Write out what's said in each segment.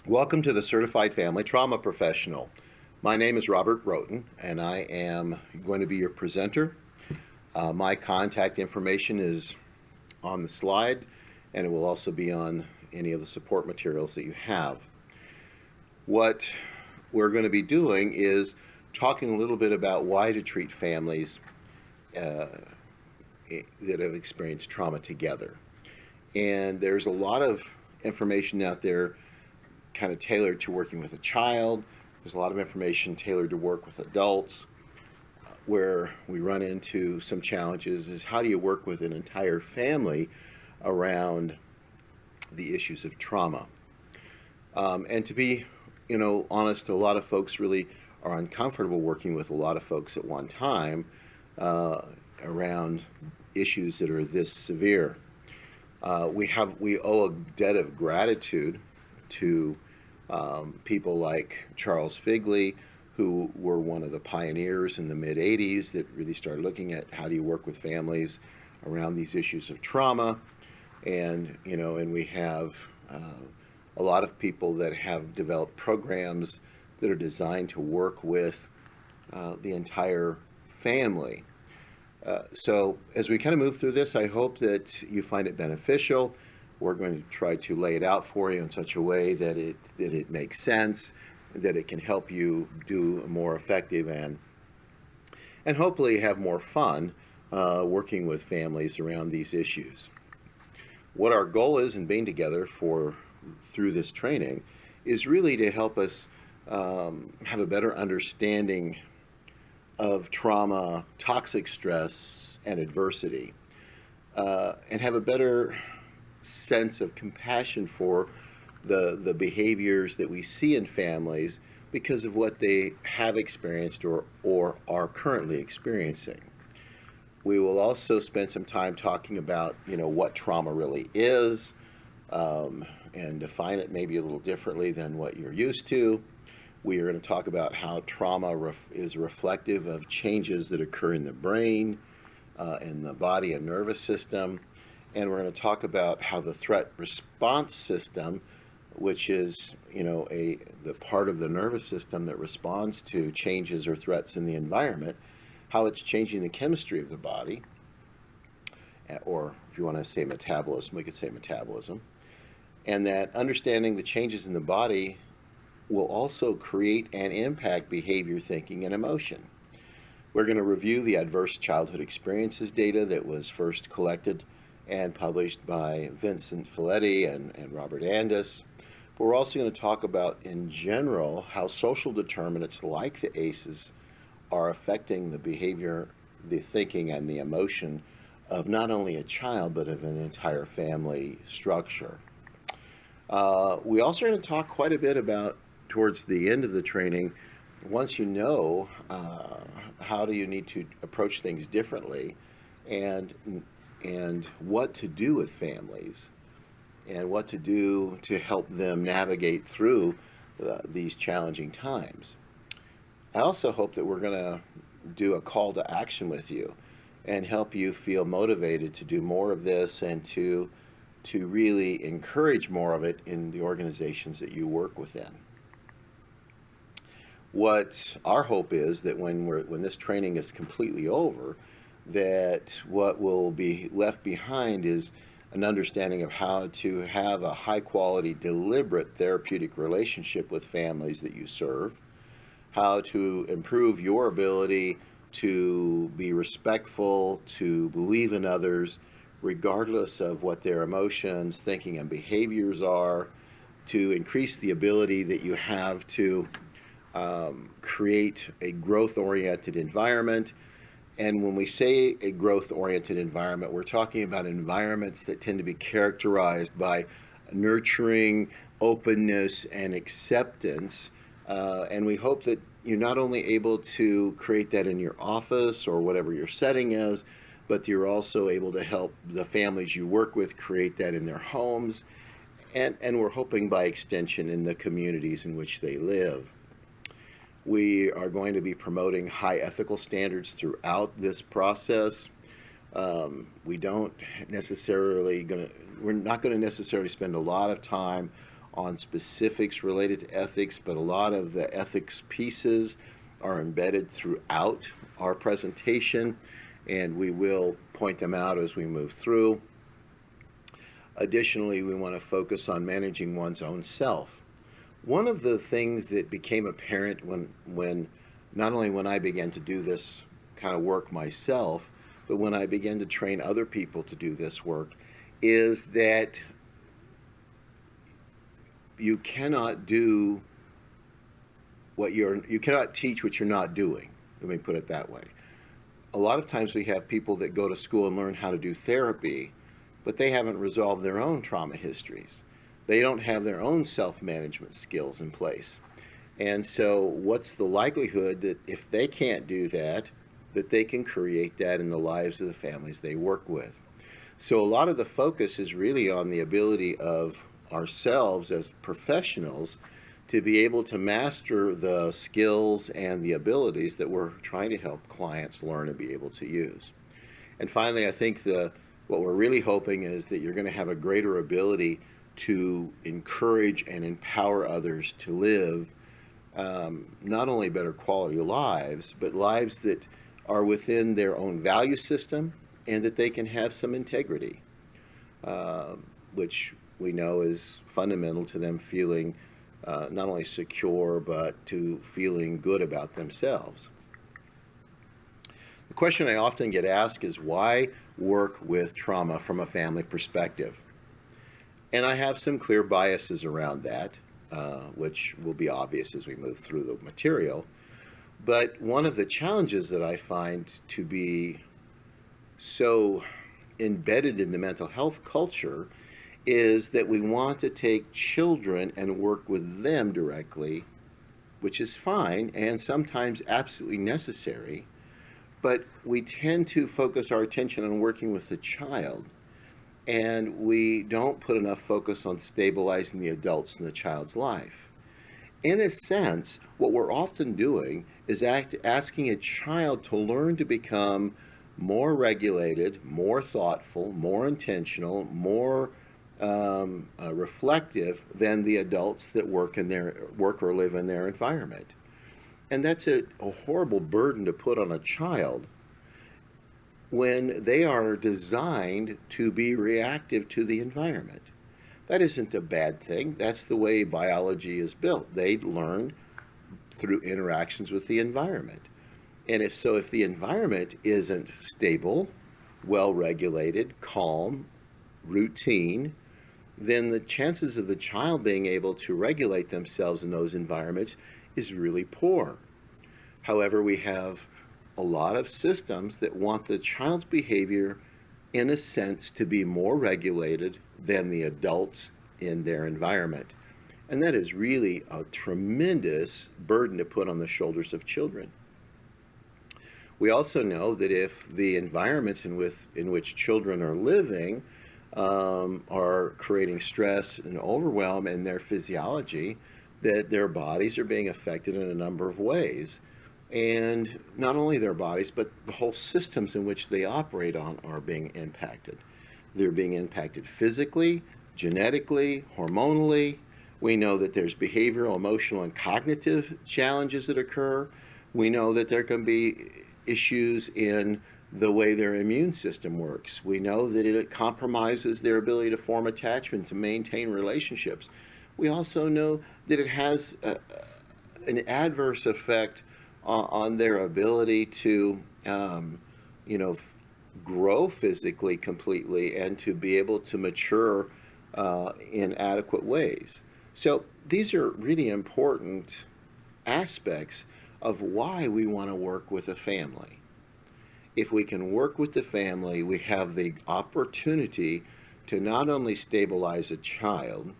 Welcome to the Certified Family Trauma Professional. My name is Robert Rhoton, and I am going to be your presenter. My contact information is on the slide, and it will also be on any of the support materials that you have. What we're going to be doing is talking a little bit about why to treat families that have experienced trauma together. And there's a lot of information out there kind of tailored to working with a child. There's a lot of information tailored to work with adults. Where we run into some challenges is how do you work with an entire family around the issues of trauma. And to be, honest, a lot of folks really are uncomfortable working with a lot of folks at one time around issues that are this severe. We owe a debt of gratitude to people like Charles Figley, who were one of the pioneers in the mid-'80s that really started looking at how do you work with families around these issues of trauma. And we have a lot of people that have developed programs that are designed to work with the entire family. So as we kind of move through this, I hope that you find it beneficial. We're going to try to lay it out for you in such a way that it makes sense, that it can help you do more effective and hopefully have more fun working with families around these issues. What our goal is in being together through this training is really to help us have a better understanding of trauma, toxic stress, and adversity, and have a better sense of compassion for the behaviors that we see in families because of what they have experienced or are currently experiencing. We will also spend some time talking about, what trauma really is, and define it maybe a little differently than what you're used to. We are going to talk about how trauma is reflective of changes that occur in the brain, in the body and nervous system. And we're going to talk about how the threat response system, which is, the part of the nervous system that responds to changes or threats in the environment, how it's changing the chemistry of the body, or if you want to say metabolism, we could say metabolism, and that understanding the changes in the body will also create and impact behavior, thinking, and emotion. We're going to review the adverse childhood experiences data that was first collected and published by Vincent Folletti and Robert D.A.A.E.T.S. But we're also going to talk about, in general, how social determinants like the ACEs are affecting the behavior, the thinking, and the emotion of not only a child, but of an entire family structure. We also are going to talk quite a bit about, towards the end of the training, once you know how do you need to approach things differently, and what to do with families, and what to do to help them navigate through these challenging times. I also hope that we're going to do a call to action with you and help you feel motivated to do more of this and to really encourage more of it in the organizations that you work within. What our hope is that when this training is completely over, that what will be left behind is an understanding of how to have a high quality, deliberate therapeutic relationship with families that you serve, how to improve your ability to be respectful, to believe in others, regardless of what their emotions, thinking, and behaviors are, to increase the ability that you have to create a growth-oriented environment. And when we say a growth-oriented environment, we're talking about environments that tend to be characterized by nurturing, openness, and acceptance. And we hope that you're not only able to create that in your office or whatever your setting is, but you're also able to help the families you work with create that in their homes, and we're hoping by extension in the communities in which they live. We are going to be promoting high ethical standards throughout this process. We're not going to necessarily spend a lot of time on specifics related to ethics, but a lot of the ethics pieces are embedded throughout our presentation, and we will point them out as we move through. Additionally, we want to focus on managing one's own self. One of the things that became apparent when not only when I began to do this kind of work myself, but when I began to train other people to do this work, is that you cannot do you cannot teach what you're not doing. Let me put it that way. A lot of times we have people that go to school and learn how to do therapy, but they haven't resolved their own trauma histories. They don't have their own self-management skills in place. And so what's the likelihood that if they can't do that, that they can create that in the lives of the families they work with? So a lot of the focus is really on the ability of ourselves as professionals to be able to master the skills and the abilities that we're trying to help clients learn and be able to use. And finally, I think what we're really hoping is that you're going to have a greater ability to encourage and empower others to live not only better quality lives, but lives that are within their own value system and that they can have some integrity, which we know is fundamental to them feeling not only secure, but to feeling good about themselves. The question I often get asked is, why work with trauma from a family perspective? And I have some clear biases around that, which will be obvious as we move through the material. But one of the challenges that I find to be so embedded in the mental health culture is that we want to take children and work with them directly, which is fine and sometimes absolutely necessary, but we tend to focus our attention on working with the child, and we don't put enough focus on stabilizing the adults in the child's life. In a sense, what we're often doing is asking a child to learn to become more regulated, more thoughtful, more intentional, more reflective than the adults that work or live in their environment. And that's a horrible burden to put on a child when they are designed to be reactive to the environment. That isn't a bad thing. That's the way biology is built. They learn through interactions with the environment. And if the environment isn't stable, well-regulated, calm, routine, then the chances of the child being able to regulate themselves in those environments is really poor. However, we have a lot of systems that want the child's behavior, in a sense, to be more regulated than the adults in their environment. And that is really a tremendous burden to put on the shoulders of children. We also know that if the environments in which children are living are creating stress and overwhelm in their physiology, that their bodies are being affected in a number of ways. And not only their bodies, but the whole systems in which they operate on are being impacted. They're being impacted physically, genetically, hormonally. We know that there's behavioral, emotional, and cognitive challenges that occur. We know that there can be issues in the way their immune system works. We know that it compromises their ability to form attachments and maintain relationships. We also know that it has an adverse effect on their ability to, grow physically completely and to be able to mature in adequate ways. So these are really important aspects of why we want to work with a family. If we can work with the family, we have the opportunity to not only stabilize a child,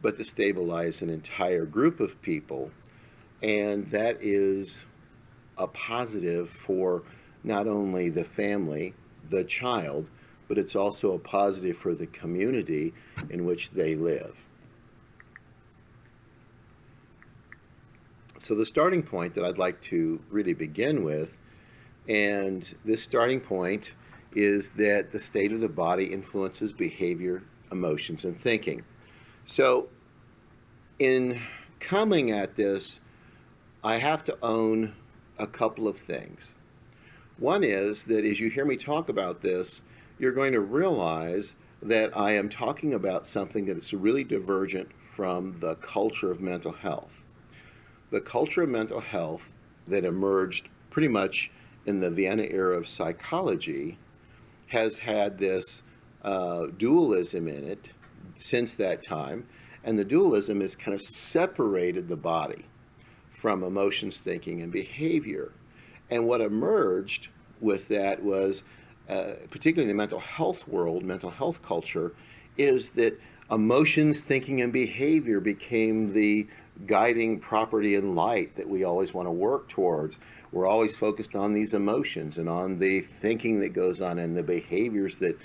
but to stabilize an entire group of people. And that is a positive for not only the family, the child, but it's also a positive for the community in which they live. So the starting point that I'd like to really begin with, and this starting point is that the state of the body influences behavior, emotions, and thinking. So In coming at this, I have to own a couple of things. One is that as you hear me talk about this, you're going to realize that I am talking about something that is really divergent from the culture of mental health. The culture of mental health that emerged pretty much in the Vienna era of psychology has had this dualism in it since that time, and the dualism has kind of separated the body from emotions, thinking, and behavior. And what emerged with that was, particularly in the mental health world, mental health culture, is that emotions, thinking, and behavior became the guiding property and light that we always want to work towards. We're always focused on these emotions and on the thinking that goes on and the behaviors that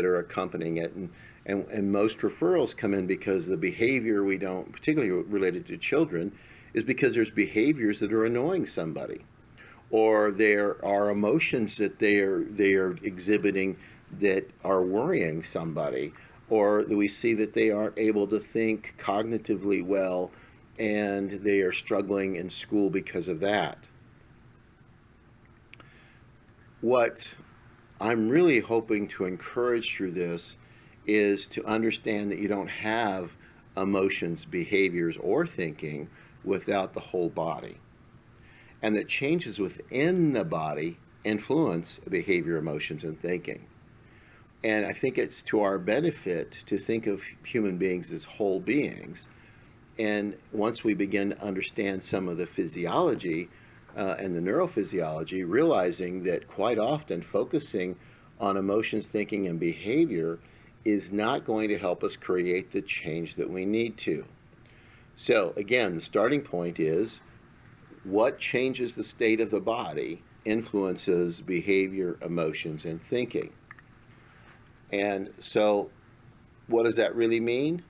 are accompanying it. And most referrals come in because the behavior we don't, particularly related to children, is because there's behaviors that are annoying somebody, or there are emotions that they are exhibiting that are worrying somebody, or that we see that they aren't able to think cognitively well and they are struggling in school because of that. What I'm really hoping to encourage through this is to understand that you don't have emotions, behaviors, or thinking without the whole body, and that changes within the body influence behavior, emotions, and thinking. And I think it's to our benefit to think of human beings as whole beings. And once we begin to understand some of the physiology and the neurophysiology, realizing that quite often focusing on emotions, thinking, and behavior is not going to help us create the change that we need to. So again, the starting point is what changes the state of the body influences behavior, emotions, and thinking. And so what does that really mean?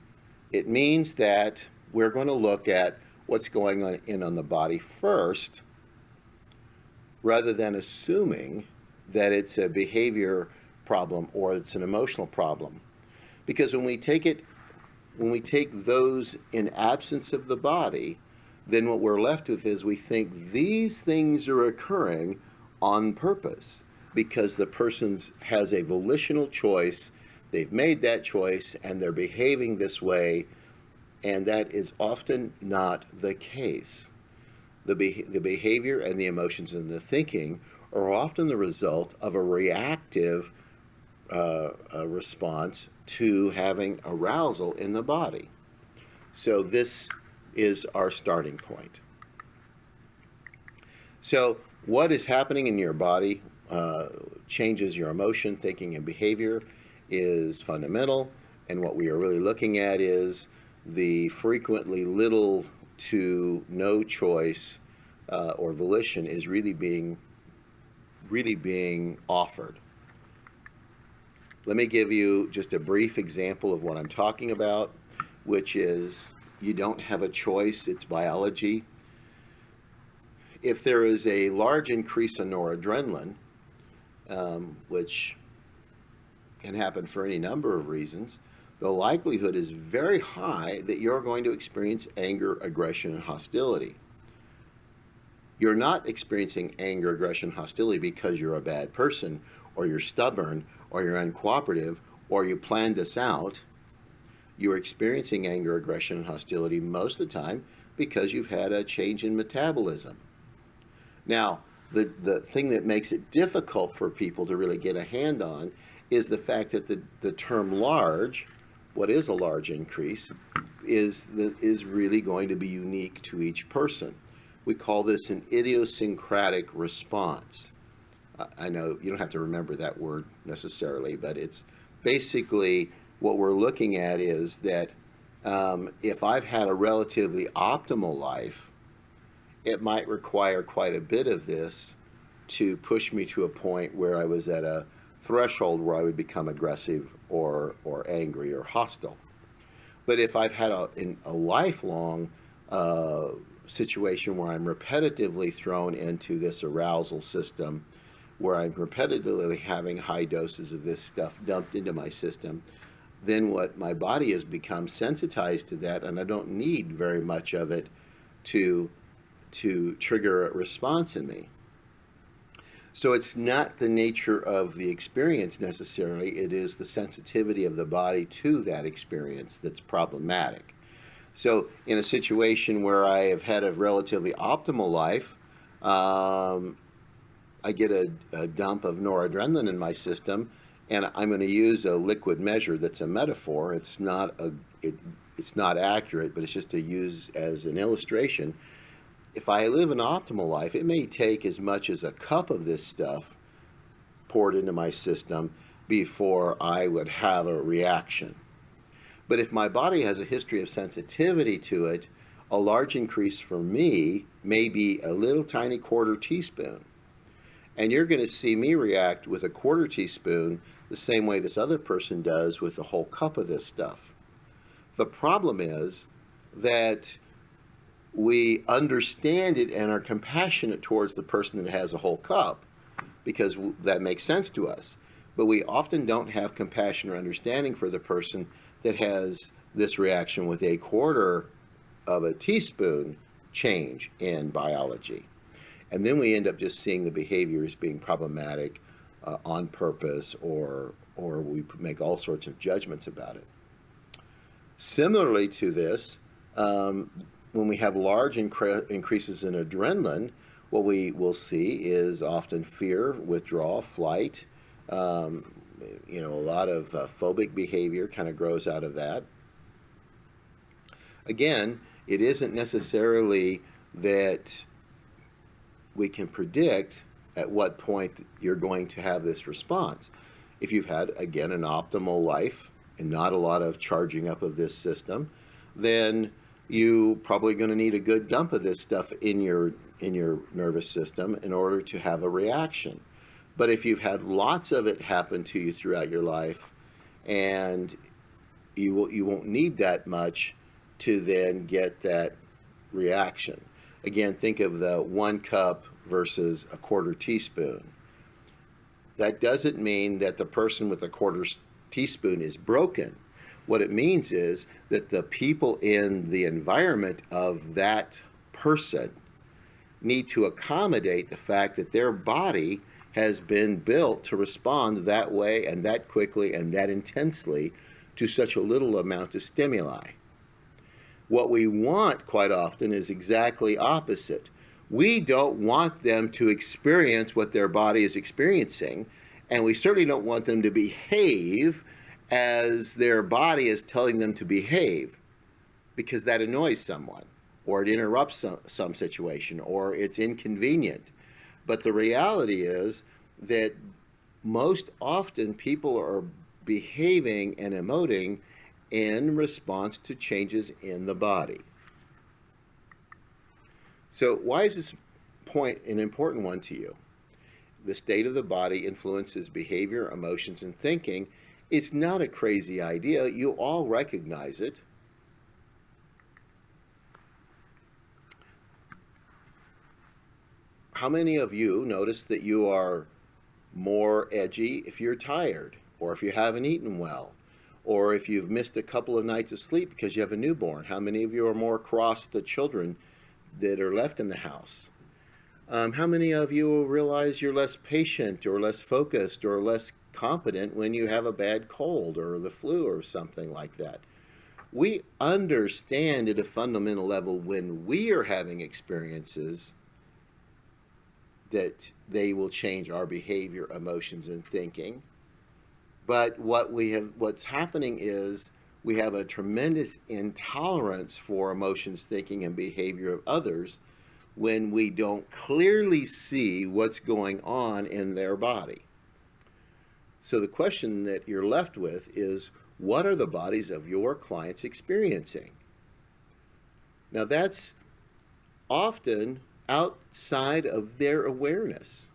It means that we're going to look at what's going on the body first, rather than assuming that it's a behavior problem or it's an emotional problem. Because when we take those in absence of the body, then what we're left with is we think these things are occurring on purpose because the person has a volitional choice, they've made that choice, and they're behaving this way, and that is often not the case. The behavior and the emotions and the thinking are often the result of a reactive response to having arousal in the body. So this is our starting point. So what is happening in your body changes your emotion, thinking, and behavior is fundamental, and what we are really looking at is the frequently little to no choice or volition is really being offered. Let me give you just a brief example of what I'm talking about, which is you don't have a choice, it's biology. If there is a large increase in noradrenaline, which can happen for any number of reasons, the likelihood is very high that you're going to experience anger, aggression, and hostility. You're not experiencing anger, aggression, hostility because you're a bad person, or you're stubborn, or you're uncooperative, or you planned this out. You're experiencing anger, aggression, and hostility most of the time because you've had a change in metabolism. Now, the thing that makes it difficult for people to really get a hand on is the fact that the term large, what is a large increase, is really going to be unique to each person. We call this an idiosyncratic response. I know you don't have to remember that word necessarily, but it's basically what we're looking at is that if I've had a relatively optimal life, it might require quite a bit of this to push me to a point where I was at a threshold where I would become aggressive or angry or hostile. But if I've had a lifelong situation where I'm repetitively thrown into this arousal system, where I'm repetitively having high doses of this stuff dumped into my system, then what my body has become sensitized to that, and I don't need very much of it to trigger a response in me. So it's not the nature of the experience necessarily, it is the sensitivity of the body to that experience that's problematic. So in a situation where I have had a relatively optimal life, I get a dump of noradrenaline in my system, and I'm going to use a liquid measure that's a metaphor. It's not accurate, but it's just to use as an illustration. If I live an optimal life, it may take as much as a cup of this stuff poured into my system before I would have a reaction. But if my body has a history of sensitivity to it, a large increase for me may be a little tiny quarter teaspoon. And you're going to see me react with a quarter teaspoon the same way this other person does with a whole cup of this stuff. The problem is that we understand it and are compassionate towards the person that has a whole cup because that makes sense to us. But we often don't have compassion or understanding for the person that has this reaction with a quarter of a teaspoon change in biology. And then we end up just seeing the behavior as being problematic on purpose, or we make all sorts of judgments about it. Similarly to this, when we have large increases in adrenaline, what we will see is often fear, withdrawal, flight. A lot of phobic behavior kind of grows out of that. Again, it isn't necessarily that we can predict at what point you're going to have this response. If you've had, again, an optimal life and not a lot of charging up of this system, then you probably going to need a good dump of this stuff in your nervous system in order to have a reaction. But if you've had lots of it happen to you throughout your life, and you won't need that much to then get that reaction. Again, think of the 1 cup versus a quarter teaspoon. That doesn't mean that the person with a quarter teaspoon is broken. What it means is that the people in the environment of that person need to accommodate the fact that their body has been built to respond that way and that quickly and that intensely to such a little amount of stimuli. What we want quite often is exactly opposite. We don't want them to experience what their body is experiencing, and we certainly don't want them to behave as their body is telling them to behave, because that annoys someone, or it interrupts some situation, or it's inconvenient. But the reality is that most often people are behaving and emoting in response to changes in the body. So why is this point an important one to you? The state of the body influences behavior, emotions, and thinking. It's not a crazy idea. You all recognize it. How many of you notice that you are more edgy if you're tired, or if you haven't eaten well, or if you've missed a couple of nights of sleep because you have a newborn? How many of you are more cross to children that are left in the house? How many of you will realize you're less patient or less focused or less competent when you have a bad cold or the flu or something like that? We understand at a fundamental level when we are having experiences that they will change our behavior, emotions, and thinking. But what's happening is we have a tremendous intolerance for emotions, thinking, and behavior of others when we don't clearly see what's going on in their body. So the question that you're left with is, what are the bodies of your clients experiencing? Now that's often outside of their awareness.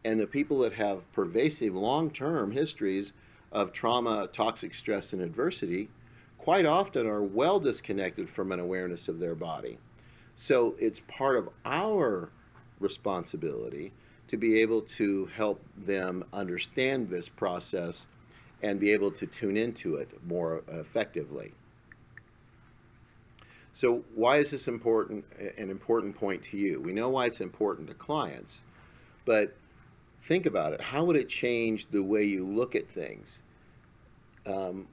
And the people that have pervasive long-term histories of trauma, toxic stress, and adversity quite often are well disconnected from an awareness of their body. So it's part of our responsibility to be able to help them understand this process and be able to tune into it more effectively. So why is this important, an important point to you? We know why it's important to clients, but think about it. How would it change the way you look at things?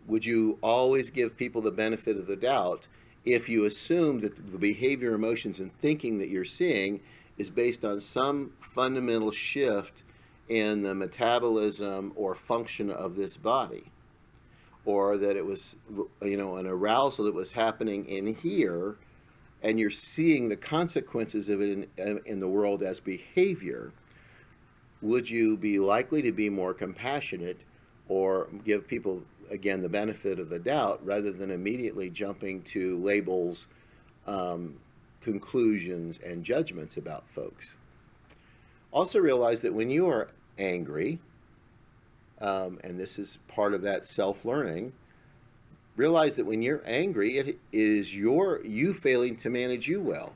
Would you always give people the benefit of the doubt if you assume that the behavior, emotions, and thinking that you're seeing is based on some fundamental shift in the metabolism or function of this body? Or that it was, an arousal that was happening in here, and you're seeing the consequences of it in the world as behavior? Would you be likely to be more compassionate or give people, again, the benefit of the doubt rather than immediately jumping to labels, conclusions, and judgments about folks? Also realize that when you are angry, and this is part of that self-learning, realize that when you're angry, it is you failing to manage you well.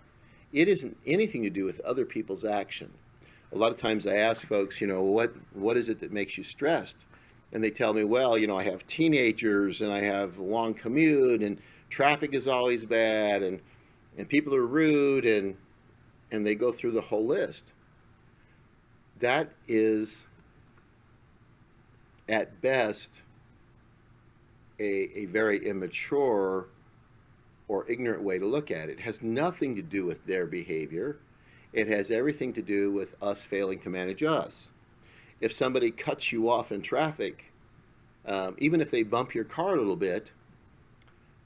It isn't anything to do with other people's action. A lot of times I ask folks, what is it that makes you stressed? And they tell me, well, I have teenagers, and I have a long commute, and traffic is always bad, and people are rude, and they go through the whole list. That is, at best, a very immature or ignorant way to look at it. It has nothing to do with their behavior. It has everything to do with us failing to manage us. If somebody cuts you off in traffic, even if they bump your car a little bit,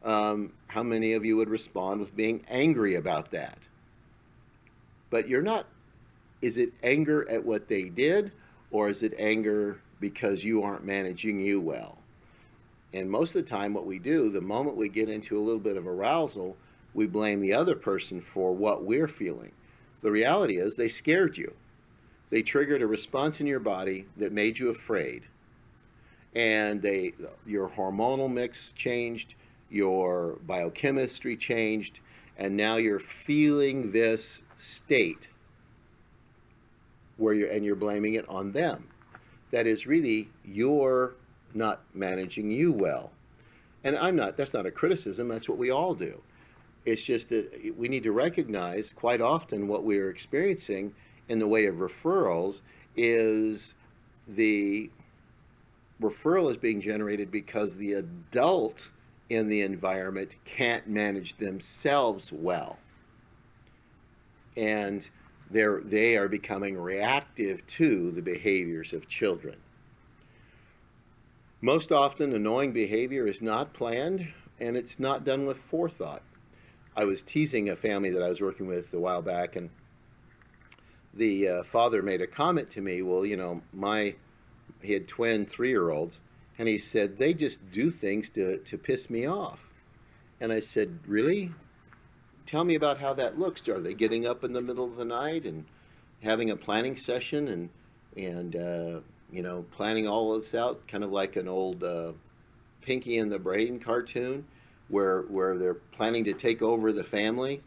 how many of you would respond with being angry about that? But you're not. Is it anger at what they did, or is it anger because you aren't managing you well? And most of the time what we do, the moment we get into a little bit of arousal, we blame the other person for what we're feeling. The reality is they scared you. They triggered a response in your body that made you afraid. And your hormonal mix changed, your biochemistry changed, and now you're feeling this state where you're blaming it on them. That is really you're not managing you well. And that's not a criticism, that's what we all do. It's just that we need to recognize quite often what we're experiencing in the way of referrals is the referral is being generated because the adult in the environment can't manage themselves well. And they are becoming reactive to the behaviors of children. Most often, annoying behavior is not planned, and it's not done with forethought. I was teasing a family that I was working with a while back, and the father made a comment to me, well, he had twin 3-year-olds, and he said, they just do things to piss me off. And I said, really? Tell me about how that looks. Are they getting up in the middle of the night and having a planning session and planning all of this out, kind of like an old Pinky and the Brain cartoon where they're planning to take over the family?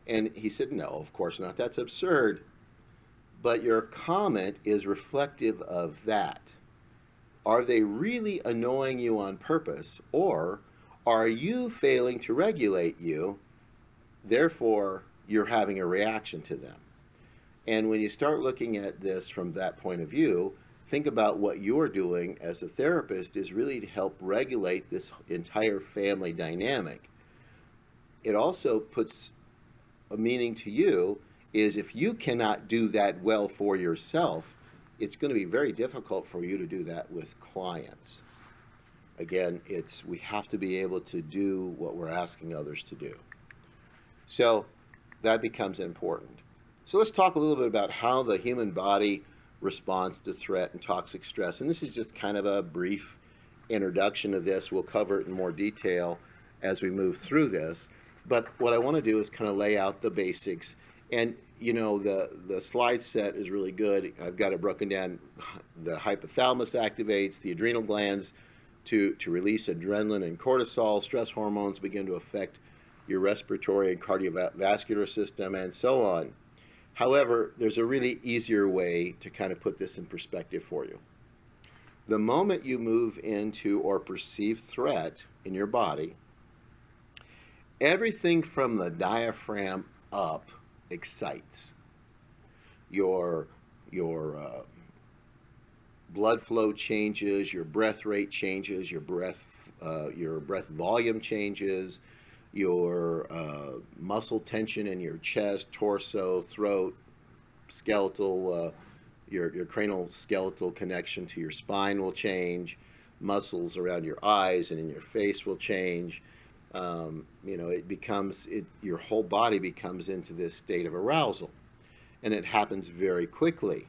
And he said, no, of course not. That's absurd. But your comment is reflective of that. Are they really annoying you on purpose, or are you failing to regulate you? Therefore, you're having a reaction to them. And when you start looking at this from that point of view, think about what you're doing as a therapist is really to help regulate this entire family dynamic. It also puts a meaning to you is if you cannot do that well for yourself, it's going to be very difficult for you to do that with clients. Again, we have to be able to do what we're asking others to do. So that becomes important. So let's talk a little bit about how the human body responds to threat and toxic stress. And this is just kind of a brief introduction of this. We'll cover it in more detail as we move through this. But what I want to do is kind of lay out the basics. And the slide set is really good. I've got it broken down. The hypothalamus activates the adrenal glands to release adrenaline and cortisol. Stress hormones begin to affect your respiratory and cardiovascular system, and so on. However, there's a really easier way to kind of put this in perspective for you. The moment you move into or perceive threat in your body, everything from the diaphragm up excites. Your your blood flow changes, your breath rate changes, your breath volume changes, your muscle tension in your chest, torso, throat, skeletal, your cranial skeletal connection to your spine will change. Muscles around your eyes and in your face will change. It becomes your whole body becomes into this state of arousal, and it happens very quickly.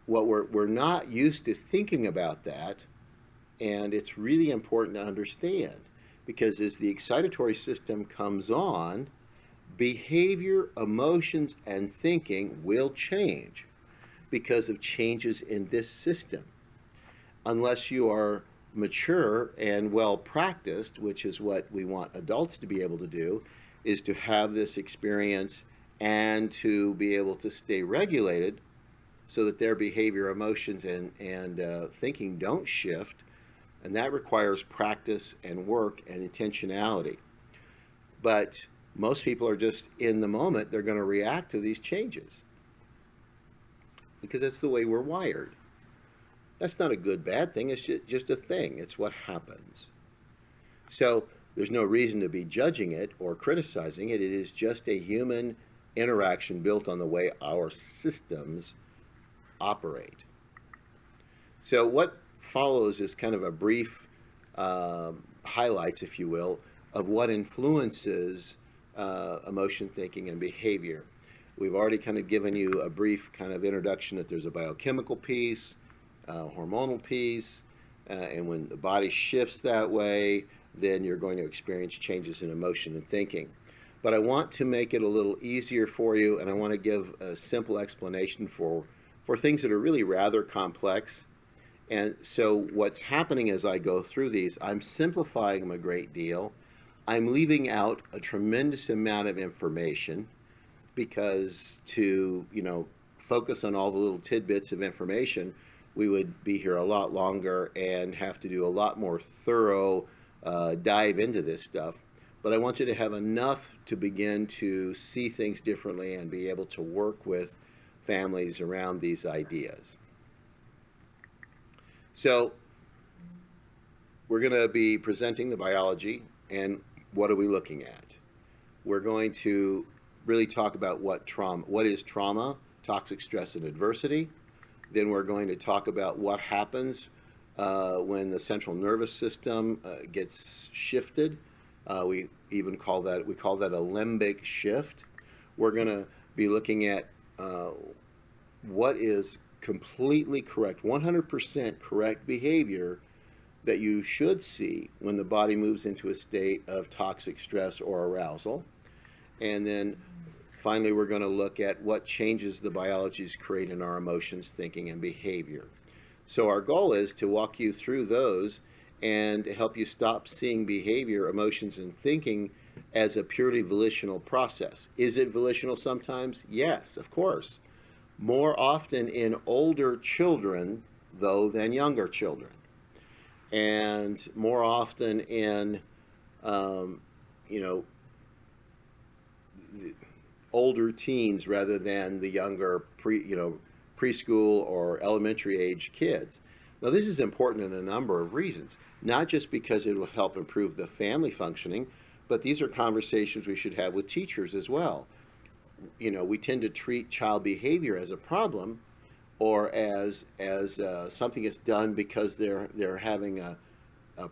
What we're not used to thinking about that, and it's really important to understand, because as the excitatory system comes on, behavior, emotions, and thinking will change because of changes in this system. Unless you are mature and well practiced, which is what we want adults to be able to do, is to have this experience and to be able to stay regulated so that their behavior, emotions, and thinking don't shift. And that requires practice and work and intentionality. But most people are just in the moment, they're going to react to these changes because that's the way we're wired. That's not a good, bad thing. It's just a thing. It's what happens. So there's no reason to be judging it or criticizing it. It is just a human interaction built on the way our systems operate. So what follows is kind of a brief highlights, if you will, of what influences emotion, thinking, and behavior. We've already kind of given you a brief kind of introduction that there's a biochemical piece, hormonal piece, and when the body shifts that way, then you're going to experience changes in emotion and thinking. But I want to make it a little easier for you, and I want to give a simple explanation for things that are really rather complex. And so what's happening as I go through these, I'm simplifying them a great deal. I'm leaving out a tremendous amount of information because to, focus on all the little tidbits of information, we would be here a lot longer and have to do a lot more thorough dive into this stuff. But I want you to have enough to begin to see things differently and be able to work with families around these ideas. So we're going to be presenting the biology and what are we looking at. We're going to really talk about what is trauma, toxic stress, and adversity. Then we're going to talk about what happens when the central nervous system gets shifted. We call that a limbic shift. We're going to be looking at what is completely correct, 100% correct behavior that you should see when the body moves into a state of toxic stress or arousal. And then finally, we're going to look at what changes the biologies create in our emotions, thinking, and behavior. So our goal is to walk you through those and help you stop seeing behavior, emotions, and thinking as a purely volitional process. Is it volitional sometimes? Yes, of course. More often in older children, though, than younger children. And more often in, older teens rather than the younger preschool or elementary age kids. Now, this is important in a number of reasons, not just because it will help improve the family functioning, but these are conversations we should have with teachers as well. We tend to treat child behavior as a problem or as something that's done because they're having a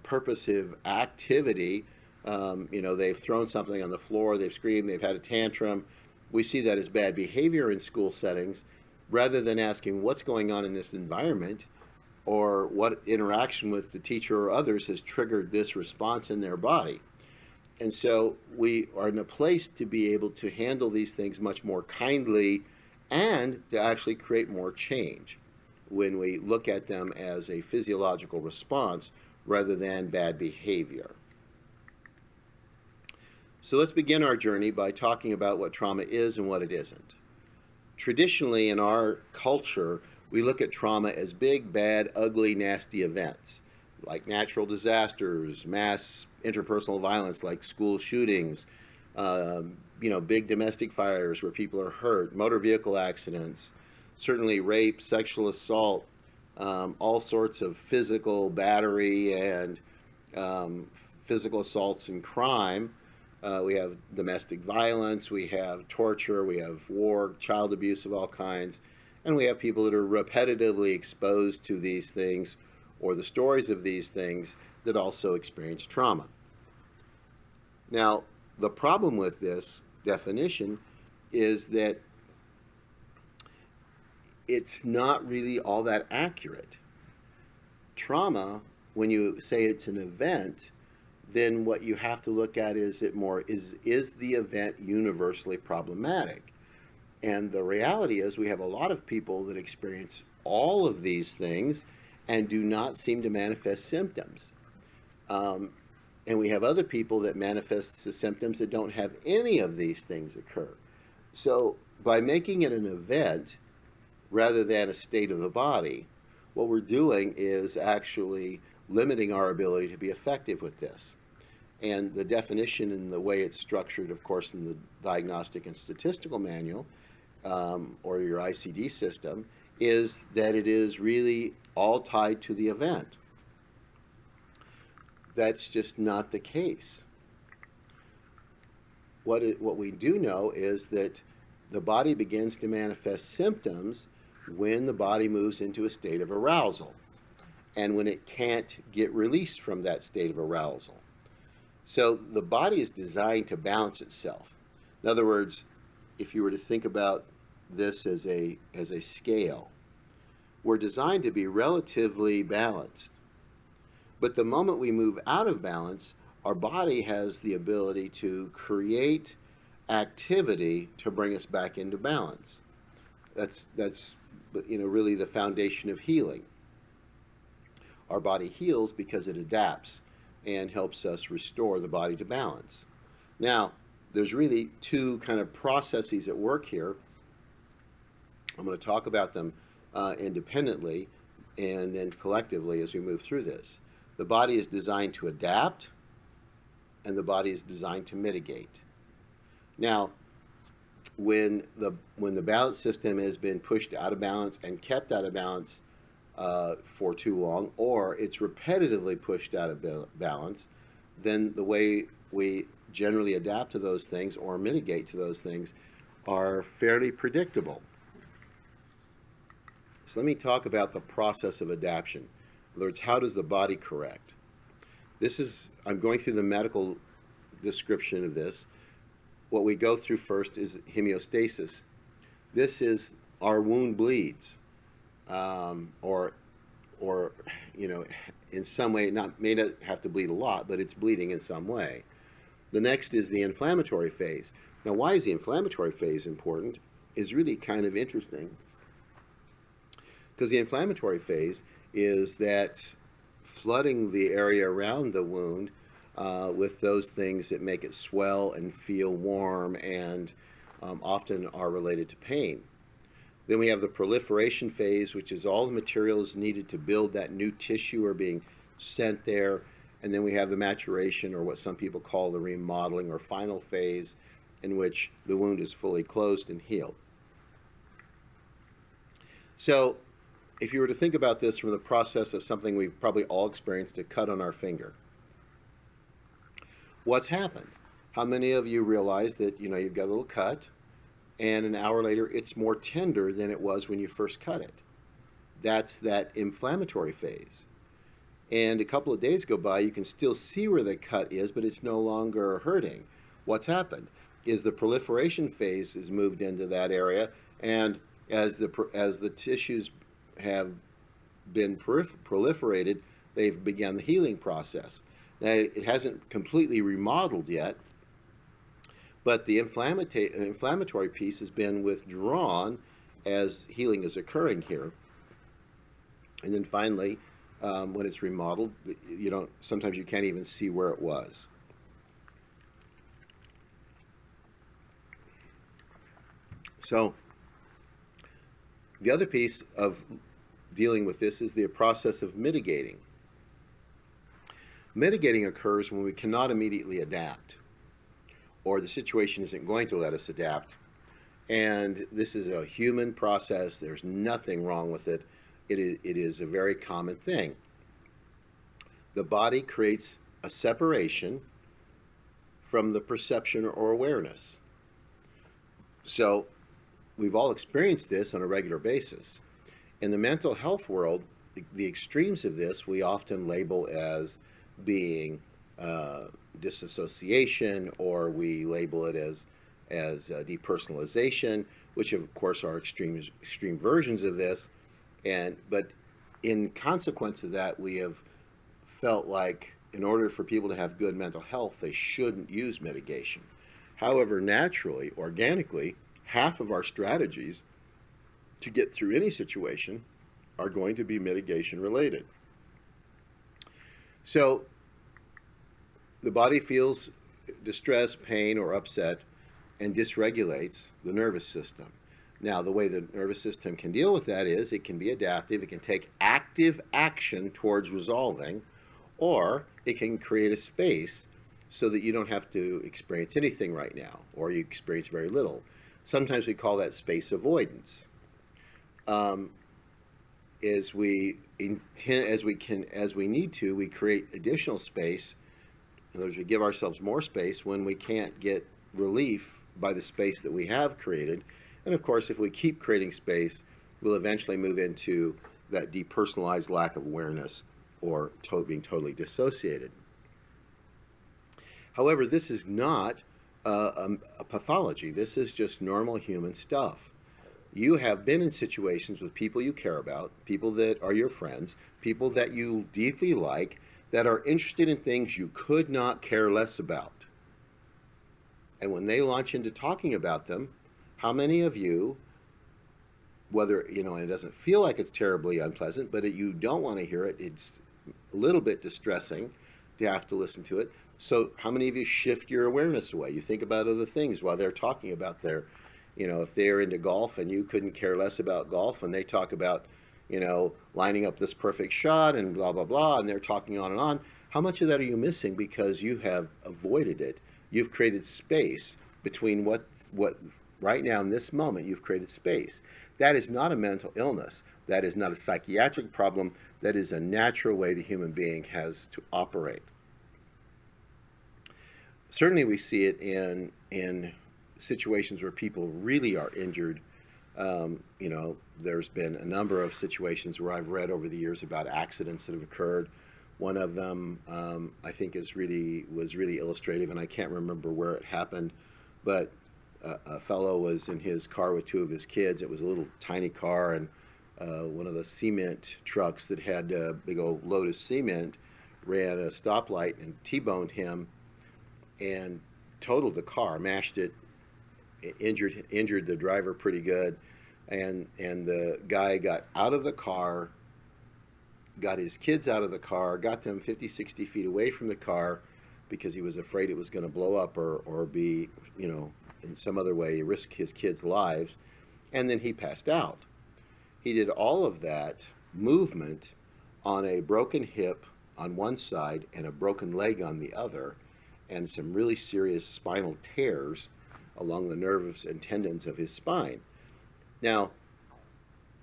purposive activity. They've thrown something on the floor, they've screamed, they've had a tantrum. We see that as bad behavior in school settings, rather than asking what's going on in this environment or what interaction with the teacher or others has triggered this response in their body. And so we are in a place to be able to handle these things much more kindly and to actually create more change when we look at them as a physiological response rather than bad behavior. So let's begin our journey by talking about what trauma is and what it isn't. Traditionally in our culture, we look at trauma as big, bad, ugly, nasty events like natural disasters, mass interpersonal violence like school shootings, big domestic fires where people are hurt, motor vehicle accidents, certainly rape, sexual assault, all sorts of physical battery and physical assaults and crime. We have domestic violence, we have torture, we have war, child abuse of all kinds, and we have people that are repetitively exposed to these things or the stories of these things that also experience trauma. Now, the problem with this definition is that it's not really all that accurate. Trauma, when you say it's an event, then what you have to look at is the event universally problematic? And the reality is we have a lot of people that experience all of these things and do not seem to manifest symptoms. And we have other people that manifest the symptoms that don't have any of these things occur. So by making it an event rather than a state of the body, what we're doing is actually limiting our ability to be effective with this. And the definition and the way it's structured, of course, in the Diagnostic and Statistical Manual, or your ICD system, is that it is really all tied to the event. That's just not the case. What we do know is that the body begins to manifest symptoms when the body moves into a state of arousal and when it can't get released from that state of arousal. So the body is designed to balance itself. In other words, if you were to think about this as a scale, we're designed to be relatively balanced. But the moment we move out of balance, our body has the ability to create activity to bring us back into balance. That's really the foundation of healing. Our body heals because it adapts and helps us restore the body to balance. Now, there's really two kind of processes at work here. I'm going to talk about them independently and then collectively as we move through this. The body is designed to adapt, and the body is designed to mitigate. Now, when the balance system has been pushed out of balance and kept out of balance for too long, or it's repetitively pushed out of balance, then the way we generally adapt to those things or mitigate to those things are fairly predictable. So let me talk about the process of adaptation. In other words, how does the body correct? I'm going through the medical description of this. What we go through first is homeostasis. This is our wound bleeds, or in some way, may not have to bleed a lot, but it's bleeding in some way. The next is the inflammatory phase. Now, why is the inflammatory phase important is really kind of interesting, because the inflammatory phase is that flooding the area around the wound with those things that make it swell and feel warm and often are related to pain. Then we have the proliferation phase, which is all the materials needed to build that new tissue are being sent there. And then we have the maturation, or what some people call the remodeling or final phase, in which the wound is fully closed and healed. So if you were to think about this from the process of something we've probably all experienced, a cut on our finger, what's happened? How many of you realize that you've got a little cut, and an hour later it's more tender than it was when you first cut it? That's that inflammatory phase. And a couple of days go by, you can still see where the cut is, but it's no longer hurting. What's happened is the proliferation phase is moved into that area, and as the tissues have been proliferated, they've begun the healing process. Now, it hasn't completely remodeled yet, but the inflammatory piece has been withdrawn as healing is occurring here. And then finally, when it's remodeled, sometimes you can't even see where it was. So The other piece of dealing with this is the process of mitigating. Mitigating occurs when we cannot immediately adapt, or the situation isn't going to let us adapt. And this is a human process. There's nothing wrong with it. It is a very common thing. The body creates a separation from the perception or awareness. So we've all experienced this on a regular basis. In the mental health world, the extremes of this we often label as being disassociation, or we label it as depersonalization, which of course are extreme versions of this. But in consequence of that, we have felt like in order for people to have good mental health, they shouldn't use mitigation. However, naturally, organically, half of our strategies to get through any situation are going to be mitigation related. So the body feels distress, pain, or upset and dysregulates the nervous system. Now, the way the nervous system can deal with that is it can be adaptive, it can take active action towards resolving, or it can create a space so that you don't have to experience anything right now, or you experience very little. Sometimes we call that space avoidance. As we need to, we create additional space. In other words, we give ourselves more space when we can't get relief by the space that we have created. And of course, if we keep creating space, we'll eventually move into that depersonalized lack of awareness, or being totally dissociated. However, this is not a pathology. This is just normal human stuff. You have been in situations with people you care about, people that are your friends, people that you deeply like, that are interested in things you could not care less about. And when they launch into talking about them, how many of you, whether, and it doesn't feel like it's terribly unpleasant, but you don't want to hear it, it's a little bit distressing to have to listen to it. So how many of you shift your awareness away? You think about other things while they're talking about their, if they're into golf and you couldn't care less about golf, and they talk about, lining up this perfect shot and blah, blah, blah, and they're talking on and on. How much of that are you missing because you have avoided it? You've created space between what right now in this moment, you've created space. That is not a mental illness. That is not a psychiatric problem. That is a natural way the human being has to operate. Certainly we see it in situations where people really are injured. There's been a number of situations where I've read over the years about accidents that have occurred. One of them, I think, was really illustrative, and I can't remember where it happened, but a fellow was in his car with two of his kids. It was a little tiny car, and one of the cement trucks that had a big old load of cement ran a stoplight and T-boned him and totaled the car, mashed it, injured the driver pretty good, and the guy got out of the car, got his kids out of the car, got them 50, 60 feet away from the car because he was afraid it was going to blow up or be, in some other way risk his kids' lives, and then he passed out. He did all of that movement on a broken hip on one side and a broken leg on the other, and some really serious spinal tears along the nerves and tendons of his spine. Now,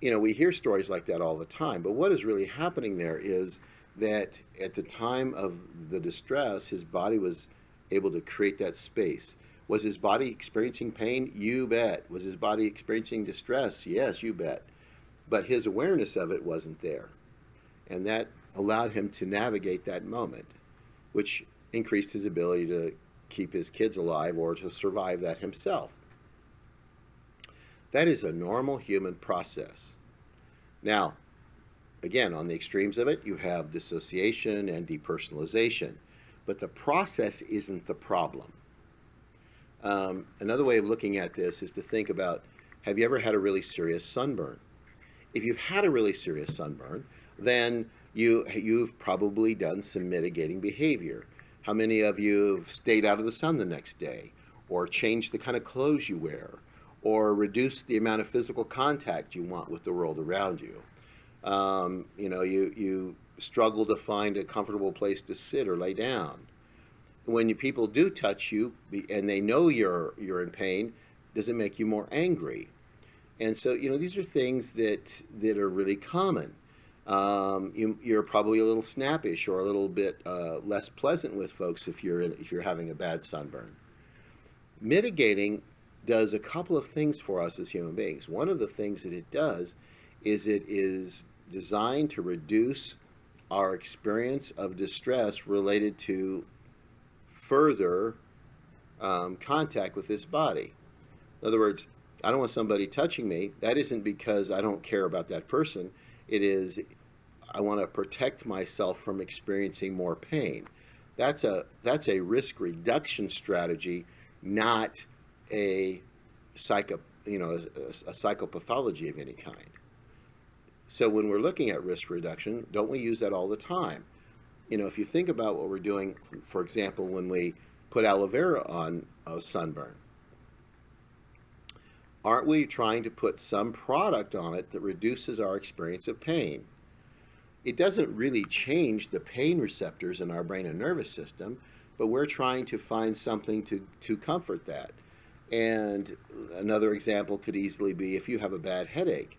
we hear stories like that all the time, but what is really happening there is that at the time of the distress, his body was able to create that space. Was his body experiencing pain? You bet. Was his body experiencing distress? Yes, you bet. But his awareness of it wasn't there. And that allowed him to navigate that moment, which increased his ability to keep his kids alive or to survive that himself. That is a normal human process. Now, again, on the extremes of it, you have dissociation and depersonalization, but the process isn't the problem. Another way of looking at this is to think about, have you ever had a really serious sunburn? If you've had a really serious sunburn, then you've probably done some mitigating behavior. How many of you have stayed out of the sun the next day, or changed the kind of clothes you wear, or reduce the amount of physical contact you want with the world around you. You struggle to find a comfortable place to sit or lay down. When people do touch you and they know you're in pain, does it make you more angry? And so, these are things that are really common. You're probably a little snappish or a little bit less pleasant with folks if you're having a bad sunburn. Mitigating does a couple of things for us as human beings. One of the things that it does is it is designed to reduce our experience of distress related to further contact with this body. In other words, I don't want somebody touching me. That isn't because I don't care about that person. It is I want to protect myself from experiencing more pain. That's a risk reduction strategy, not a psychopathology of any kind. So when we're looking at risk reduction, don't we use that all the time? If you think about what we're doing, for example, when we put aloe vera on a sunburn, aren't we trying to put some product on it that reduces our experience of pain? It doesn't really change the pain receptors in our brain and nervous system, but we're trying to find something to comfort that. And another example could easily be if you have a bad headache,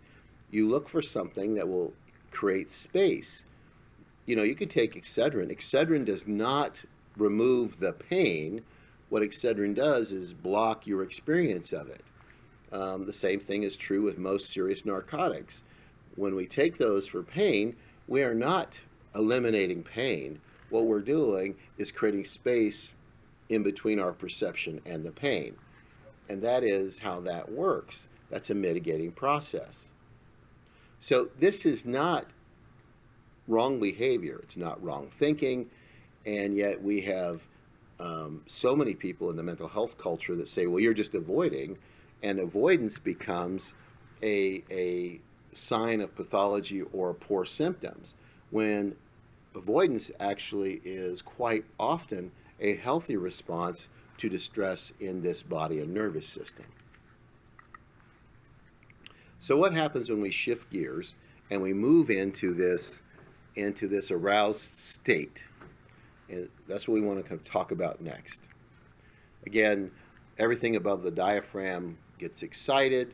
you look for something that will create space. You could take Excedrin. Excedrin does not remove the pain. What Excedrin does is block your experience of it. The same thing is true with most serious narcotics. When we take those for pain, we are not eliminating pain. What we're doing is creating space in between our perception and the pain. And that is how that works. That's a mitigating process. So this is not wrong behavior. It's not wrong thinking. And yet we have so many people in the mental health culture that say, well, you're just avoiding. And avoidance becomes a sign of pathology or poor symptoms, when avoidance actually is quite often a healthy response to distress in this body and nervous system. So what happens when we shift gears and we move into this aroused state? And that's what we want to kind of talk about next. Again, everything above the diaphragm gets excited.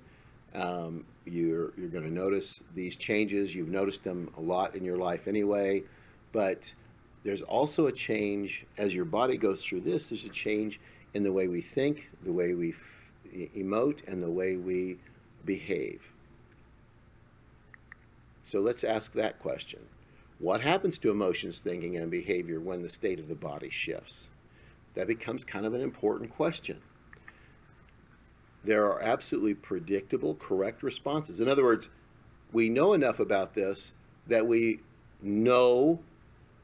You're going to notice these changes. You've noticed them a lot in your life anyway, but there's also a change as your body goes through this. There's a change in the way we think, the way we emote, and the way we behave. So let's ask that question. What happens to emotions, thinking, and behavior when the state of the body shifts? That becomes kind of an important question. There are absolutely predictable, correct responses. In other words, we know enough about this that we know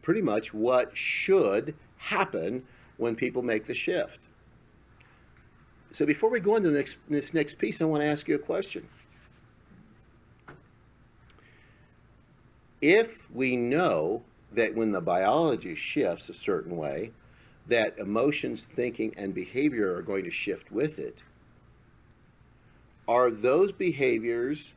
pretty much what should happen when people make the shift. So before we go into this next piece, I want to ask you a question. If we know that when the biology shifts a certain way, that emotions, thinking, and behavior are going to shift with it, are those behaviors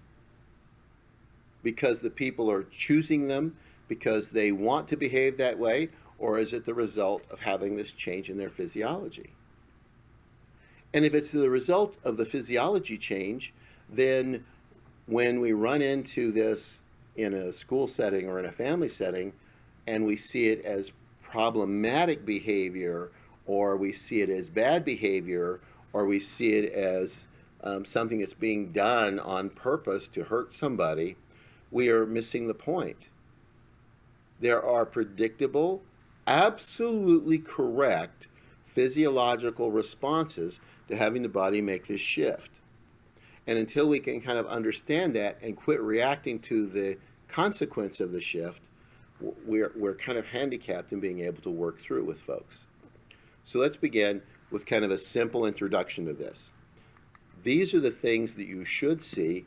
because the people are choosing them because they want to behave that way, or is it the result of having this change in their physiology? And if it's the result of the physiology change, then when we run into this in a school setting or in a family setting, and we see it as problematic behavior, or we see it as bad behavior, or we see it as something that's being done on purpose to hurt somebody, we are missing the point. There are predictable, absolutely correct physiological responses to having the body make this shift. And until we can kind of understand that and quit reacting to the consequence of the shift, we're kind of handicapped in being able to work through it with folks. So let's begin with kind of a simple introduction to this. These are the things that you should see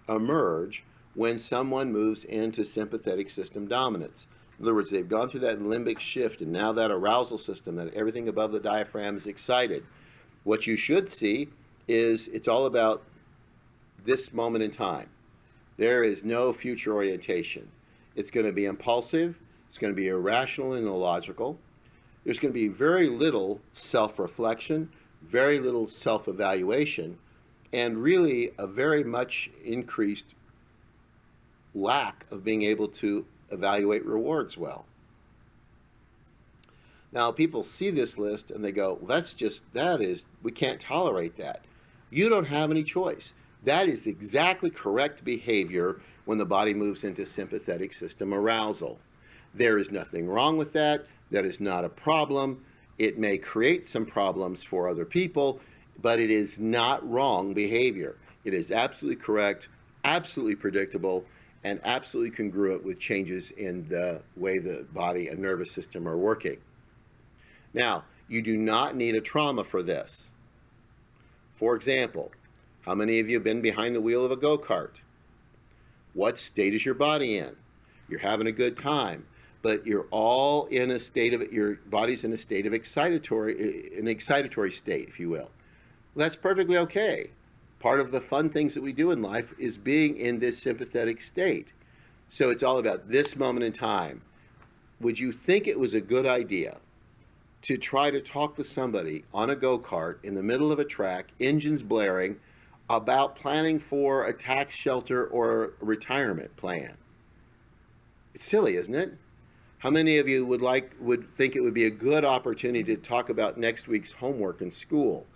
emerge when someone moves into sympathetic system dominance. In other words, they've gone through that limbic shift, and now that arousal system, that everything above the diaphragm is excited. What you should see is it's all about this moment in time. There is no future orientation. It's going to be impulsive. It's going to be irrational and illogical. There's going to be very little self-reflection, very little self-evaluation, and really a very much increased lack of being able to evaluate rewards well. Now, people see this list and they go, well, we can't tolerate that. You don't have any choice. That is exactly correct behavior when the body moves into sympathetic system arousal. There is nothing wrong with that. That is not a problem. It may create some problems for other people, but it is not wrong behavior. It is absolutely correct, absolutely predictable, and absolutely congruent with changes in the way the body and nervous system are working. Now, you do not need a trauma for this. For example, how many of you have been behind the wheel of a go-kart? What state is your body in? You're having a good time, but you're all in a state of, your body's in a state of excitatory state, if you will. Well, that's perfectly okay. Part of the fun things that we do in life is being in this sympathetic state. So it's all about this moment in time. Would you think it was a good idea to try to talk to somebody on a go-kart in the middle of a track, engines blaring, about planning for a tax shelter or a retirement plan? It's silly, isn't it? How many of you would think it would be a good opportunity to talk about next week's homework in school?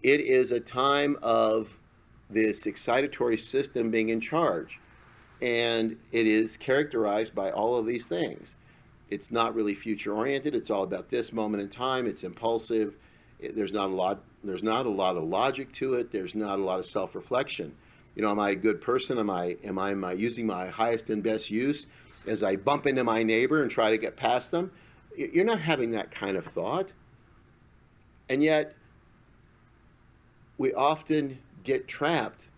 It is a time of this excitatory system being in charge, and it is characterized by all of these things. It's not really future-oriented. It's all about this moment in time. It's impulsive. There's not a lot of logic to it. There's not a lot of self-reflection. You know, am I a good person? Am I using my highest and best use as I bump into my neighbor and try to get past them? You're not having that kind of thought. And yet, we often get trapped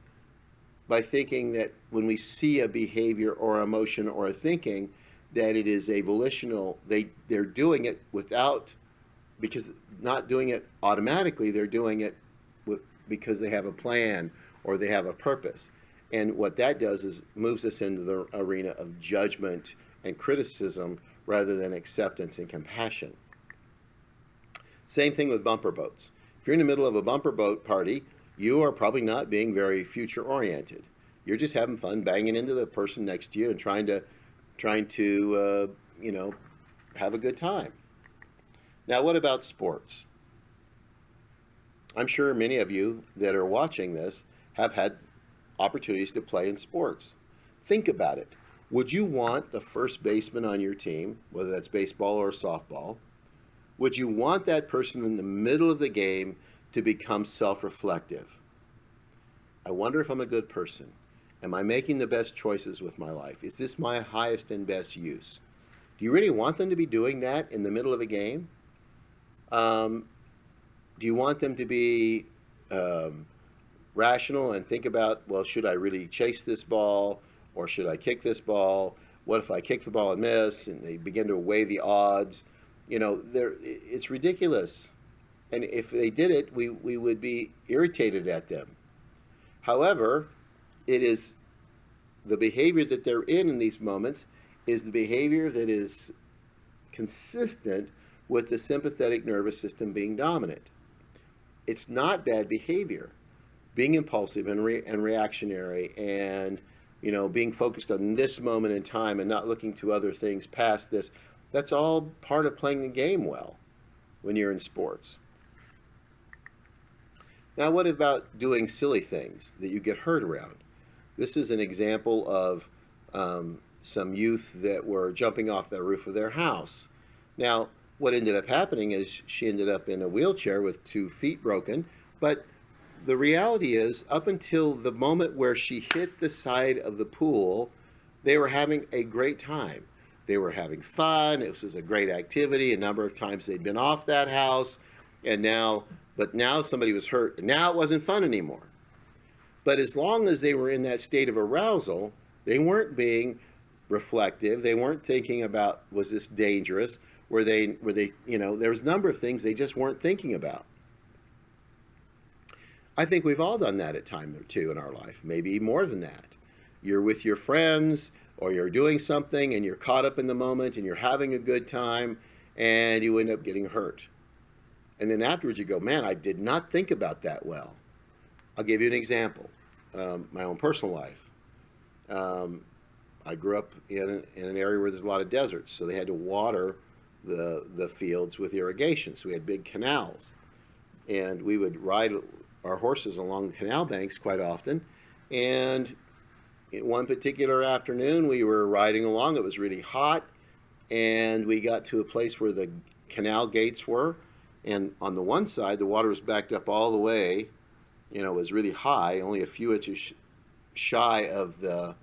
by thinking that when we see a behavior or emotion or a thinking, that it is a volitional, they're doing it because not doing it automatically, they're doing it because they have a plan or they have a purpose. And what that does is moves us into the arena of judgment and criticism rather than acceptance and compassion. Same thing with bumper boats. If you're in the middle of a bumper boat party, you are probably not being very future oriented. You're just having fun banging into the person next to you and trying to have a good time. Now, what about sports? I'm sure many of you that are watching this have had opportunities to play in sports. Think about it. Would you want the first baseman on your team, whether that's baseball or softball, would you want that person in the middle of the game to become self-reflective? I wonder if I'm a good person. Am I making the best choices with my life? Is this my highest and best use? Do you really want them to be doing that in the middle of a game? Do you want them to be rational and think about, well, should I really chase this ball or should I kick this ball? What if I kick the ball and miss? And they begin to weigh the odds. You know, it's ridiculous. And if they did it, we would be irritated at them. However, it is the behavior that they're in these moments is the behavior that is consistent with the sympathetic nervous system being dominant. It's not bad behavior. Being impulsive and reactionary and, being focused on this moment in time and not looking to other things past this, that's all part of playing the game well when you're in sports. Now, what about doing silly things that you get hurt around? This is an example of some youth that were jumping off the roof of their house. Now, what ended up happening is she ended up in a wheelchair with 2 feet broken, but the reality is, up until the moment where she hit the side of the pool, they were having a great time. They were having fun. It was a great activity. A number of times they'd been off that house, but now somebody was hurt, and now it wasn't fun anymore. But as long as they were in that state of arousal, they weren't being reflective. They weren't thinking about, was this dangerous? Were they, there was a number of things they just weren't thinking about. I think we've all done that at time or two in our life, maybe more than that. You're with your friends or you're doing something and you're caught up in the moment and you're having a good time and you end up getting hurt. And then afterwards you go, man, I did not think about that well. I'll give you an example. My own personal life. I grew up in an area where there's a lot of deserts, so they had to water the fields with irrigation. So we had big canals. And we would ride our horses along the canal banks quite often. And one particular afternoon, we were riding along. It was really hot. And we got to a place where the canal gates were. And on the one side, the water was backed up all the way. You know, it was really high, only a few inches shy of the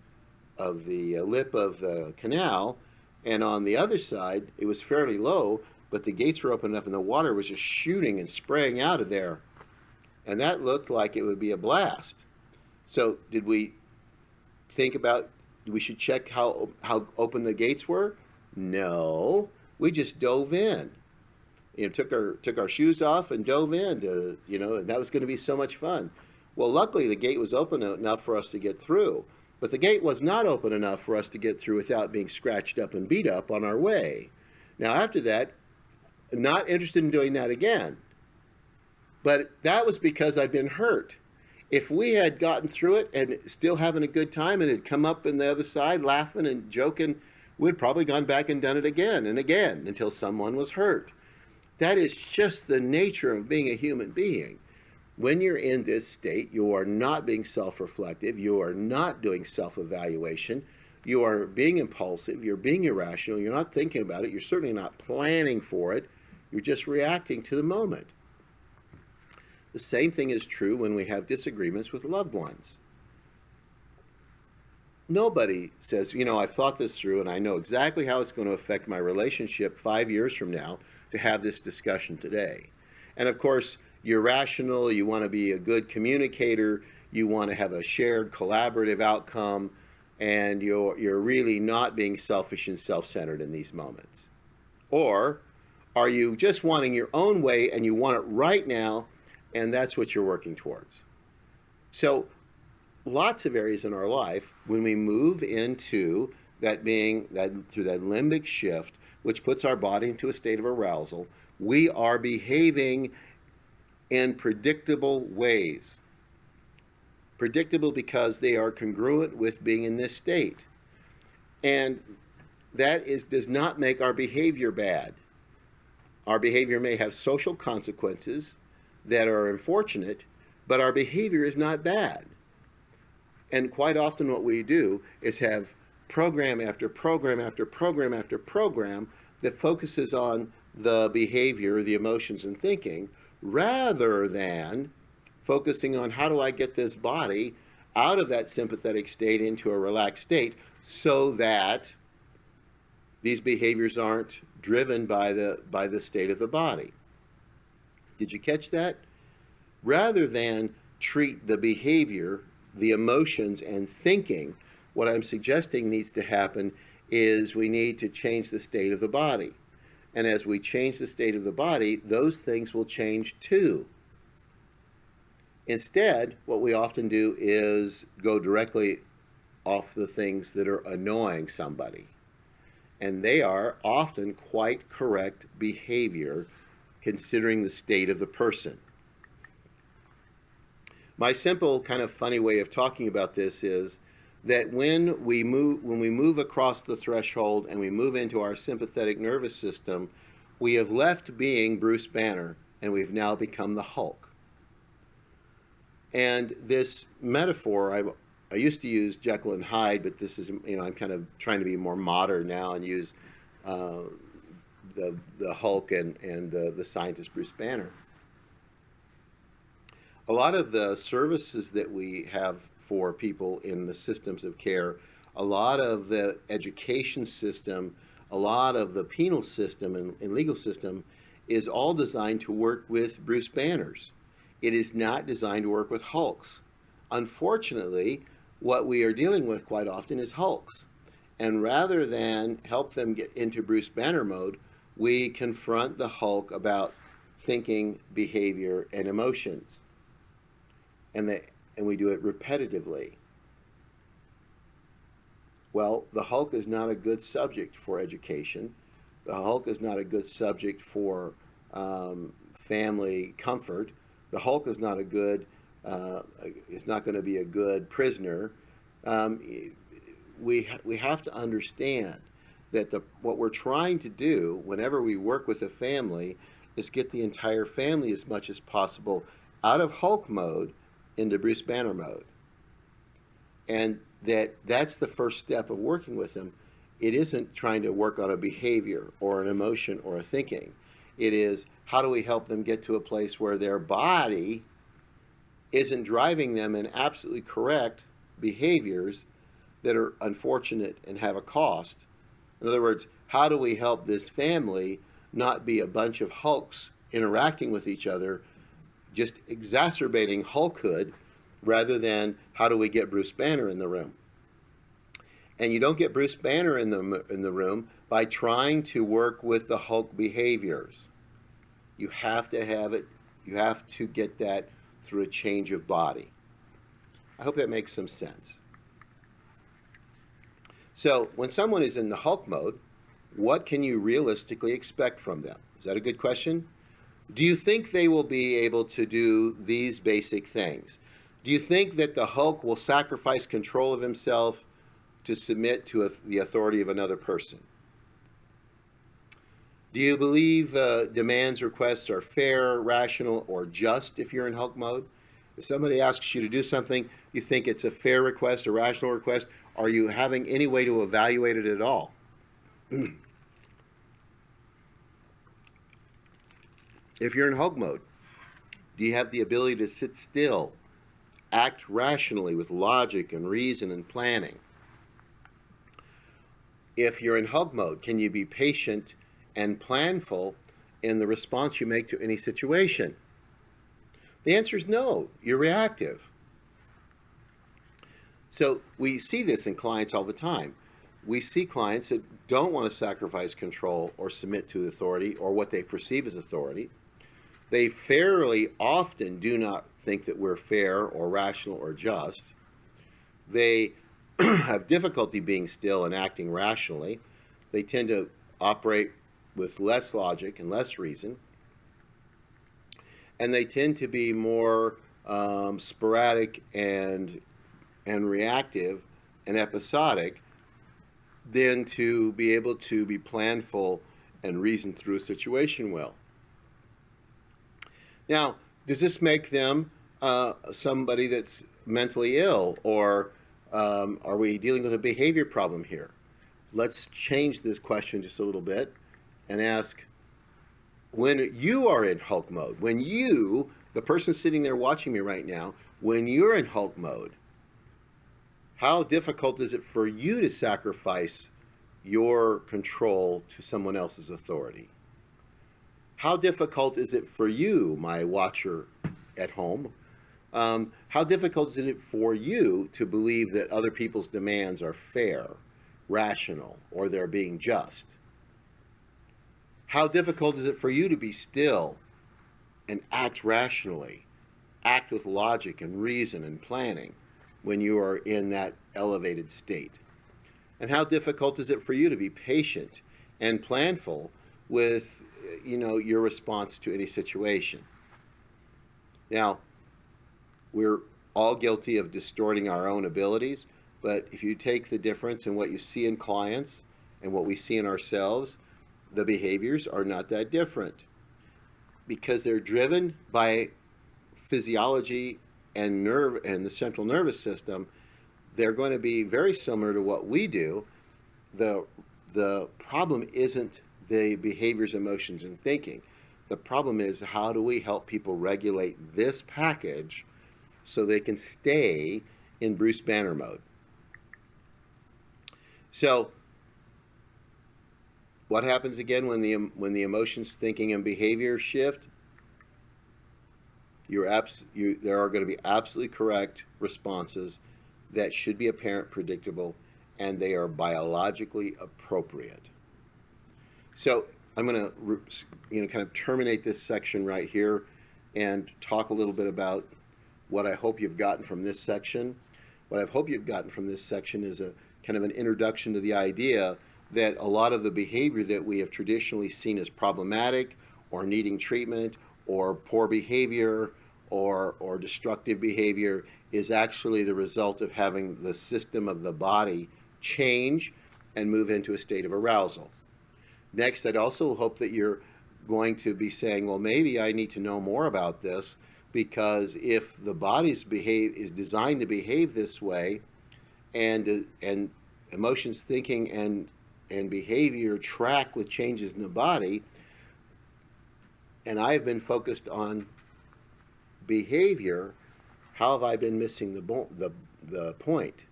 lip of the canal. And on the other side, it was fairly low, but the gates were open enough and the water was just shooting and spraying out of there. And that looked like it would be a blast. So did we think about we should check how open the gates were? No, we just dove in. You know, took our shoes off and dove in to, you know, and that was going to be so much fun. Well, luckily the gate was open enough for us to get through, but the gate was not open enough for us to get through without being scratched up and beat up on our way. Now after that, not interested in doing that again. But that was because I'd been hurt. If we had gotten through it and still having a good time and had come up on the other side laughing and joking, we'd probably gone back and done it again and again until someone was hurt. That is just the nature of being a human being. When you're in this state, you are not being self-reflective, you are not doing self-evaluation, you are being impulsive, you're being irrational, you're not thinking about it, you're certainly not planning for it, you're just reacting to the moment. The same thing is true when we have disagreements with loved ones. Nobody says, you know, I've thought this through and I know exactly how it's going to affect my relationship 5 years from now to have this discussion today. And of course, you're rational, you want to be a good communicator, you want to have a shared collaborative outcome, and you're really not being selfish and self-centered in these moments. Or are you just wanting your own way and you want it right now, and that's what you're working towards? So lots of areas in our life, when we move into that through that limbic shift, which puts our body into a state of arousal, we are behaving in predictable ways. Predictable because they are congruent with being in this state. And that does not make our behavior bad. Our behavior may have social consequences that are unfortunate, but our behavior is not bad. And quite often what we do is have program after program after program after program that focuses on the behavior, the emotions and thinking, rather than focusing on how do I get this body out of that sympathetic state into a relaxed state so that these behaviors aren't driven by the state of the body. Did you catch that? Rather than treat the behavior, the emotions and thinking, what I'm suggesting needs to happen is we need to change the state of the body. And as we change the state of the body, those things will change too. Instead, what we often do is go directly off the things that are annoying somebody. And they are often quite correct behavior considering the state of the person. My simple kind of funny way of talking about this is that when we move across the threshold and we move into our sympathetic nervous system, we have left being Bruce Banner and we've now become the Hulk. And this metaphor, I used to use Jekyll and Hyde, but this is, you know, I'm kind of trying to be more modern now and use the Hulk and the scientist Bruce Banner. A lot of the services that we have for people in the systems of care, a lot of the education system, a lot of the penal system and legal system is all designed to work with Bruce Banners. It is not designed to work with Hulks. Unfortunately, what we are dealing with quite often is Hulks. And rather than help them get into Bruce Banner mode, we confront the Hulk about thinking, behavior, and emotions. and we do it repetitively. Well, the Hulk is not a good subject for education. The Hulk is not a good subject for family comfort. The Hulk is not a good, is not going to be a good prisoner. Um, we have to understand that what we're trying to do whenever we work with a family is get the entire family as much as possible out of Hulk mode into Bruce Banner mode. And that's the first step of working with them. It isn't trying to work on a behavior or an emotion or a thinking. It is, how do we help them get to a place where their body isn't driving them in absolutely correct behaviors that are unfortunate and have a cost. In other words, how do we help this family not be a bunch of Hulks interacting with each other, just exacerbating Hulkhood, rather than how do we get Bruce Banner in the room? And you don't get Bruce Banner in the room by trying to work with the Hulk behaviors. You have to have it. You have to get that through a change of body. I hope that makes some sense. So when someone is in the Hulk mode, what can you realistically expect from them? Is that a good question? Do you think they will be able to do these basic things? Do you think that the Hulk will sacrifice control of himself to submit to the authority of another person? Do you believe demands, requests are fair, rational, or just if you're in Hulk mode? If somebody asks you to do something, you think it's a fair request, a rational request? Are you having any way to evaluate it at all? If you're in Hulk mode, do you have the ability to sit still, act rationally with logic and reason and planning? If you're in Hulk mode, can you be patient and planful in the response you make to any situation? The answer is no, you're reactive. So we see this in clients all the time. We see clients that don't want to sacrifice control or submit to authority or what they perceive as authority. They fairly often do not think that we're fair or rational or just. They have difficulty being still and acting rationally. They tend to operate with less logic and less reason. And they tend to be more sporadic and reactive and episodic than to be able to be planful and reason through a situation well. Now, does this make them somebody that's mentally ill, or are we dealing with a behavior problem here? Let's change this question just a little bit and ask, when you are in Hulk mode, when you, the person sitting there watching me right now, when you're in Hulk mode, how difficult is it for you to sacrifice your control to someone else's authority? How difficult is it for you, my watcher at home? How difficult is it for you to believe that other people's demands are fair, rational, or they're being just? How difficult is it for you to be still and act rationally, act with logic and reason and planning when you are in that elevated state? And how difficult is it for you to be patient and planful with, your response to any situation? Now, we're all guilty of distorting our own abilities, but if you take the difference in what you see in clients and what we see in ourselves, the behaviors are not that different, because they're driven by physiology and nerve and the central nervous system. They're going to be very similar to what we do. The problem isn't the behaviors, emotions, and thinking. The problem is, how do we help people regulate this package so they can stay in Bruce Banner mode? So what happens again when the emotions, thinking, and behavior shift? There are going to be absolutely correct responses that should be apparent, predictable, and they are biologically appropriate. So I'm going to kind of terminate this section right here and talk a little bit about what I hope you've gotten from this section. What I hope you've gotten from this section is a kind of an introduction to the idea that a lot of the behavior that we have traditionally seen as problematic or needing treatment or poor behavior or destructive behavior is actually the result of having the system of the body change and move into a state of arousal. Next, I'd also hope that you're going to be saying, well, maybe I need to know more about this, because if the body's is designed to behave this way, and emotions, thinking, and behavior track with changes in the body, and I've been focused on behavior, how have I been missing the point?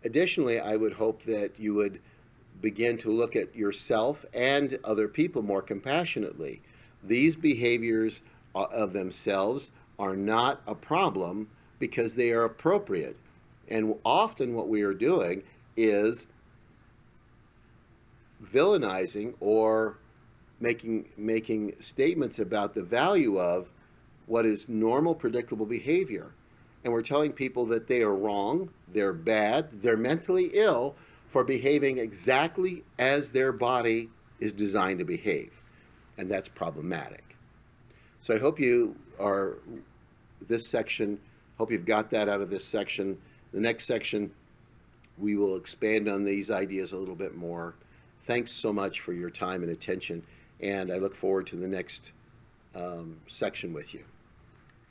Additionally, I would hope that you would begin to look at yourself and other people more compassionately. These behaviors of themselves are not a problem because they are appropriate. And often what we are doing is villainizing or making statements about the value of what is normal, predictable behavior. And we're telling people that they are wrong, they're bad, they're mentally ill for behaving exactly as their body is designed to behave. And that's problematic. So I hope you are, this section, hope you've got that out of this section. The next section, we will expand on these ideas a little bit more. Thanks so much for your time and attention, and I look forward to the next section with you.